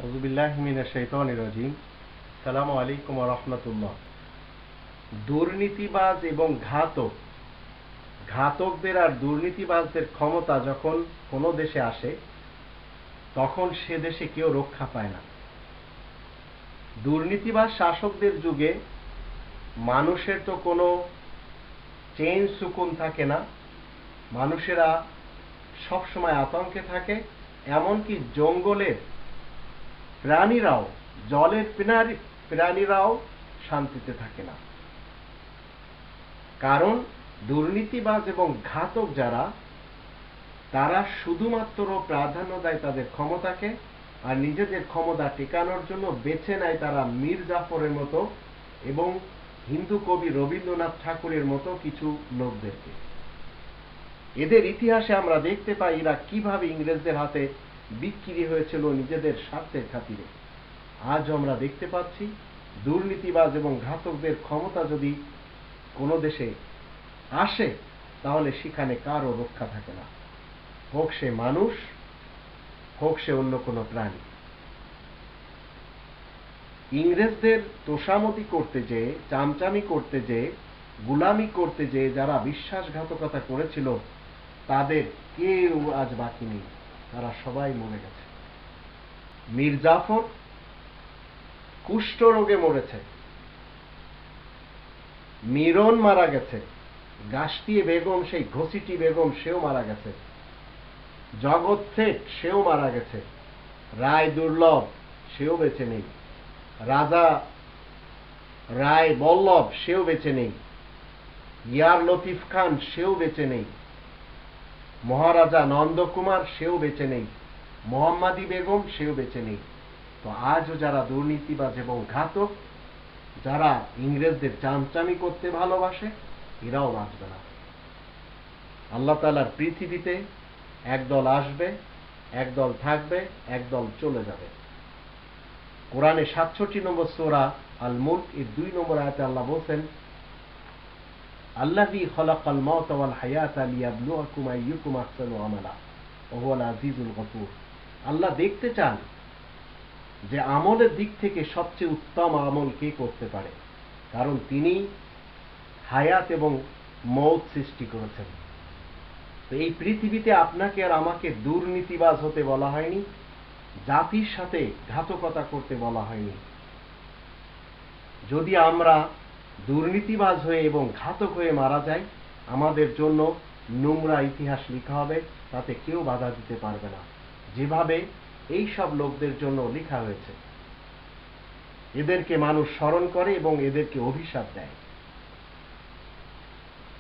আউযুবিল্লাহি মিনাশ শাইতানির রাজিম। আসসালামু আলাইকুম ওয়া রাহমাতুল্লাহ। দুর্নীতিবাজ এবং ঘাতকদের আর দুর্নীতিবাজদের ক্ষমতা যখন কোনো দেশে আসে, তখন সে দেশে কেউ রক্ষা পায় না। দুর্নীতিবাজ শাসকদের যুগে মানুষের তো কোনো চেইন সুকুন থাকে না, মানুষেরা সবসময় আতঙ্কে থাকে। এমনকি জঙ্গলের প্রাণীরাও, জলের প্রাণীরাও শান্তিতে থাকে না। কারণ দুর্নীতিবাজ এবং ঘাতক যারা, তারা শুধুমাত্র প্রাধান্য দেয় তাদের ক্ষমতাকে, আর নিজেদের ক্ষমতা টিকানোর জন্য বেছে নেয় তারা মীর জাফরের মতো এবং হিন্দু কবি রবীন্দ্রনাথ ঠাকুরের মতো কিছু লোকদেরকে। এদের ইতিহাসে আমরা দেখতে পাই এরা কিভাবে ইংরেজদের হাতে বিক্রি হয়েছিল নিজেদের স্বার্থের খাতিরে। আজ আমরা দেখতে পাচ্ছি দুর্নীতিবাজ এবং ঘাতকদের ক্ষমতা যদি কোনো দেশে আসে, তাহলে সেখানে কারো রক্ষা থাকে না, হোক সে মানুষ, হোক সে অন্য কোনো প্রাণী। ইংরেজদের তোষামতি করতে যেয়ে, চামচামি করতে যেয়ে, গুলামি করতে যেয়ে যারা বিশ্বাসঘাতকতা করেছিল, তাদের কেউ আজ বাকি নেই, তারা সবাই মরে গেছে। মীর জাফর কুষ্ঠ রোগে মরেছে, মিরন মারা গেছে, গাছটিয়ে বেগম, সেই ঘসিটি বেগম, সেও মারা গেছে, জগৎ শেঠ সেও মারা গেছে, রায় দুর্লভ সেও বেঁচে নেই, রাজা রায় বল্লভ সেও বেঁচে নেই, ইয়ার লতিফ খান সেও বেঁচে নেই, মহারাজা নন্দকুমার সেও বেঁচে নেই, মোহাম্মদী বেগম সেও বেঁচে নেই। তো আজও যারা দুর্নীতিবাজ এবং ঘাতক, যারা ইংরেজদের চামচামি করতে ভালোবাসে, এরাও বাঁচবে না। আল্লাহ তাআলার পৃথিবীতে একদল আসবে, একদল থাকবে, একদল চলে যাবে। কোরআনে ৬৭ নম্বর সূরা আল মুলক এর ২ নম্বর আয়াতে আল্লাহ বলেন, আল্লাযী খালাকাল মাউতা ওয়াল হায়াতা লিয়াবলুয়াকুম আইয়ুকুম আহসানু আমালা ওয়া হুয়াল আজিজুল গফুর। আল্লাহ দেখতে চান যে আমলের দিক থেকে সবচেয়ে উত্তম আমল কে করতে পারে, কারণ তিনি হায়াত এবং মওত সৃষ্টি করেছেন। তো এই পৃথিবীতে আপনাকে আর আমাকে দুর্নীতিবাজ হতে বলা হয়নি, জাতির সাথে ঘাতকতা করতে বলা হয়নি। যদি আমরা দুর্নীতিবাজ হয়ে এবং ঘাতক হয়ে মারা যাই, আমাদের জন্য নোংরা ইতিহাস লেখা হবে, তাতে কেউ বাধা দিতে পারবে না, যেভাবে এই সব লোকদের জন্য লেখা হয়েছে। এদেরকে মানুষ স্মরণ করে এবং এদেরকে অভিশাপ দেয়।